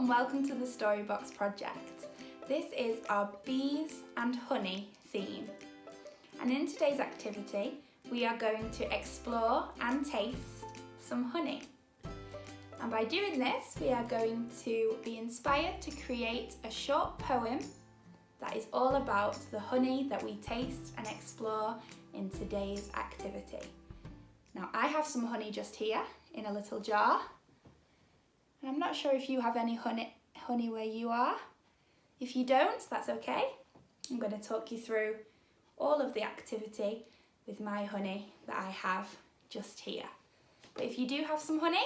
and welcome to the Storybox Project. This is our bees and honey theme. And in today's activity, we are going to explore and taste some honey. And by doing this, we are going to be inspired to create a short poem that is all about the honey that we taste and explore in today's activity. Now, I have some honey just here in a little jar. And I'm not sure if you have any honey where you are. If you don't, that's okay. I'm going to talk you through all of the activity with my honey that I have just here. But if you do have some honey,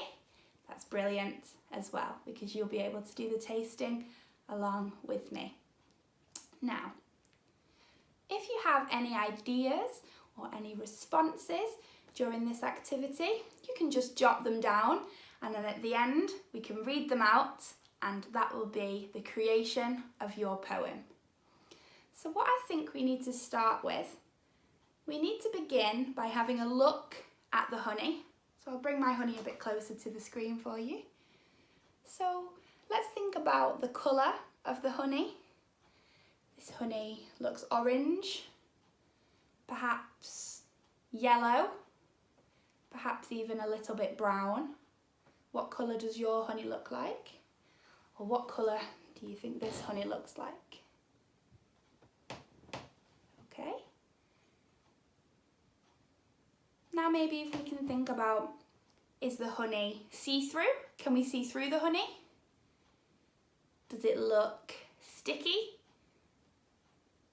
that's brilliant as well, because you'll be able to do the tasting along with me. Now, if you have any ideas or any responses during this activity, you can just jot them down, and then at the end we can read them out, and that will be the creation of your poem. So what I think we need to start with, we need to begin by having a look at the honey. So I'll bring my honey a bit closer to the screen for you. So let's think about the colour of the honey. This honey looks orange, perhaps yellow, perhaps even a little bit brown. What colour does your honey look like? Or what colour do you think this honey looks like? Okay. Now maybe if we can think about, is the honey see-through? Can we see through the honey? Does it look sticky?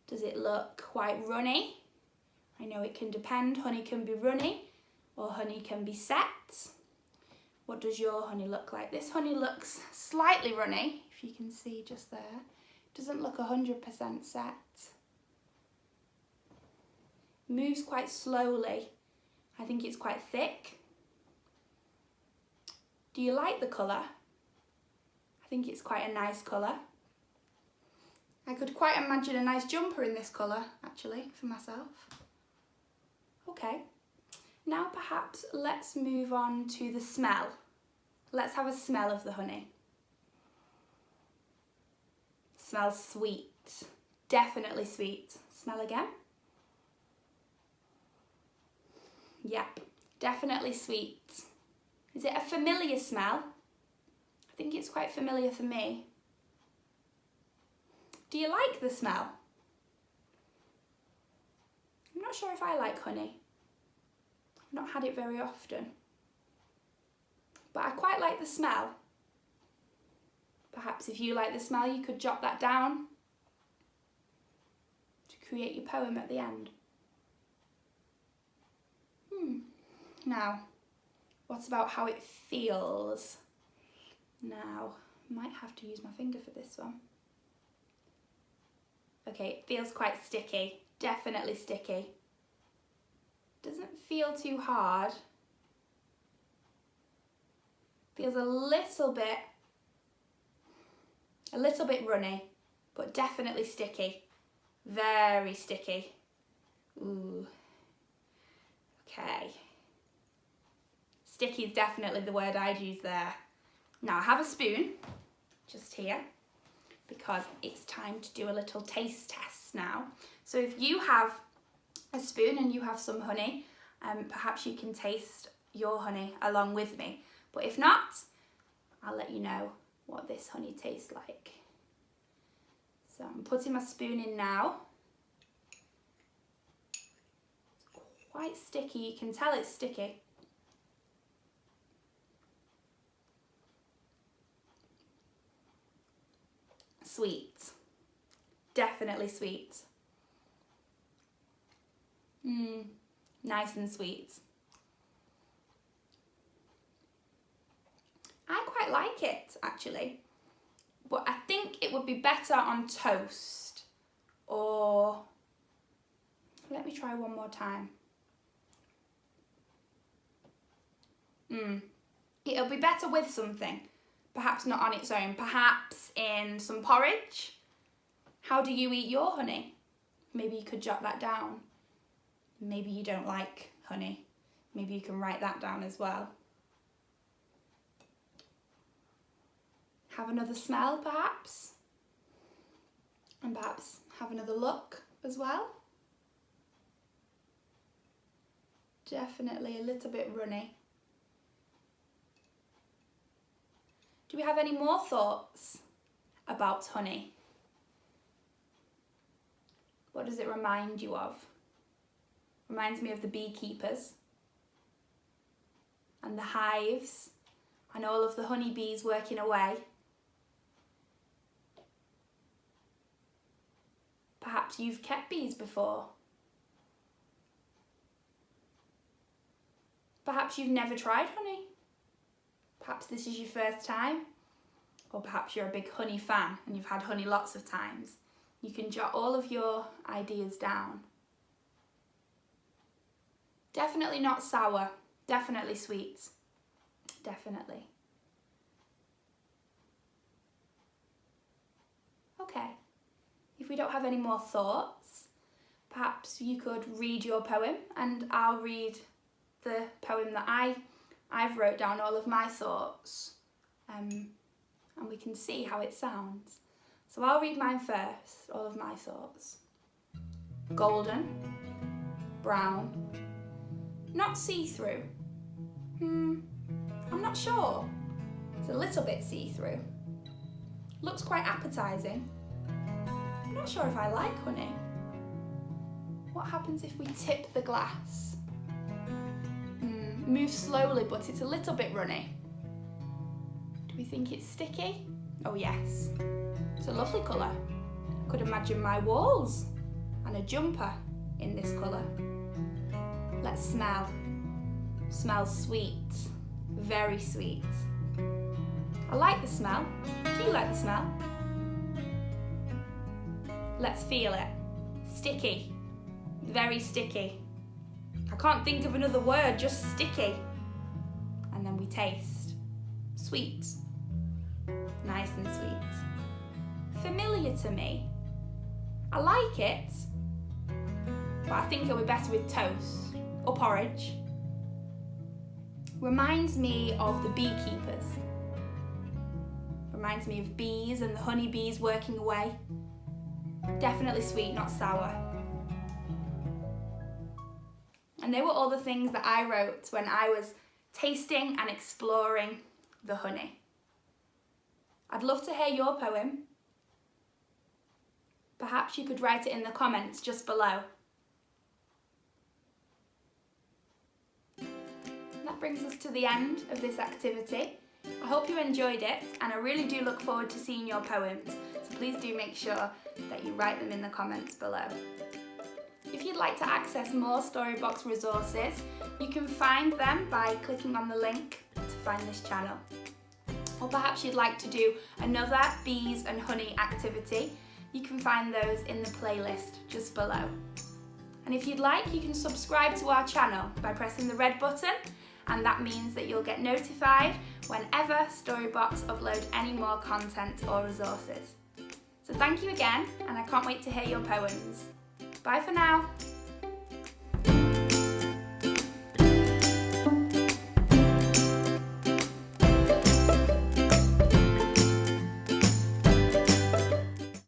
Does it look quite runny? I know it can depend. Honey can be runny or honey can be set. What does your honey look like? This honey looks slightly runny, if you can see just there. Doesn't look 100% set. Moves quite slowly. I think it's quite thick. Do you like the colour? I think it's quite a nice colour. I could quite imagine a nice jumper in this colour, actually, for myself. Okay. Now perhaps let's move on to the smell. Let's have a smell of the honey. Smells sweet. Definitely sweet. Smell again. Yep, definitely sweet. Is it a familiar smell? I think it's quite familiar for me. Do you like the smell? I'm not sure if I like honey. I've not had it very often. But I quite like the smell. Perhaps if you like the smell, you could jot that down to create your poem at the end. Now, what about how it feels? Now, I might have to use my finger for this one. Okay, it feels quite sticky, definitely sticky. Doesn't feel too hard. Feels a little bit runny, but definitely sticky. Very sticky. Ooh. Okay. Sticky is definitely the word I'd use there. Now I have a spoon, just here, because it's time to do a little taste test now. So if you have a spoon and you have some honey, perhaps you can taste your honey along with me. But if not, I'll let you know what this honey tastes like. So I'm putting my spoon in now. It's quite sticky, you can tell it's sticky. Sweet, definitely sweet. Nice and sweet. I quite like it actually, but I think it would be better on toast, or let me try one more time. It'll be better with something. Perhaps not on its own, perhaps in some porridge. How do you eat your honey? Maybe you could jot that down. Maybe you don't like honey. Maybe you can write that down as well. have another smell perhaps, and perhaps have another look as well. Definitely a little bit runny. Do we have any more thoughts about honey? What does it remind you of? Reminds me of the beekeepers and the hives and all of the honeybees working away. Perhaps you've kept bees before. Perhaps you've never tried honey. Perhaps this is your first time. Or perhaps you're a big honey fan and you've had honey lots of times. You can jot all of your ideas down. Definitely not sour, definitely sweet. Definitely. Okay, if we don't have any more thoughts, perhaps you could read your poem and I'll read the poem that I've wrote down all of my thoughts, and we can see how it sounds. So I'll read mine first, all of my thoughts. Golden, brown, not see-through. I'm not sure. It's a little bit see-through. Looks quite appetizing. I'm not sure if I like honey. What happens if we tip the glass? Move slowly, but it's a little bit runny. Do we think it's sticky? Oh yes. It's a lovely colour. I could imagine my walls and a jumper in this colour. Let's smell. Smells sweet. Very sweet. I like the smell. Do you like the smell? Let's feel it. Sticky. Very sticky. I can't think of another word, just sticky. And then we taste. Sweet. Nice and sweet. Familiar to me. I like it, but I think it'll be better with toast or porridge. Reminds me of the beekeepers. Reminds me of bees and the honeybees working away. Definitely sweet, not sour. And they were all the things that I wrote when I was tasting and exploring the honey. I'd love to hear your poem. Perhaps you could write it in the comments just below. That brings us to the end of this activity. I hope you enjoyed it, and I really do look forward to seeing your poems, so please do make sure that you write them in the comments below. If you'd like to access more Storybox resources, you can find them by clicking on the link to find this channel. Or perhaps you'd like to do another bees and honey activity, you can find those in the playlist just below. And if you'd like, you can subscribe to our channel by pressing the red button, and that means that you'll get notified whenever Storybox upload any more content or resources. So thank you again, and I can't wait to hear your poems. Bye for now.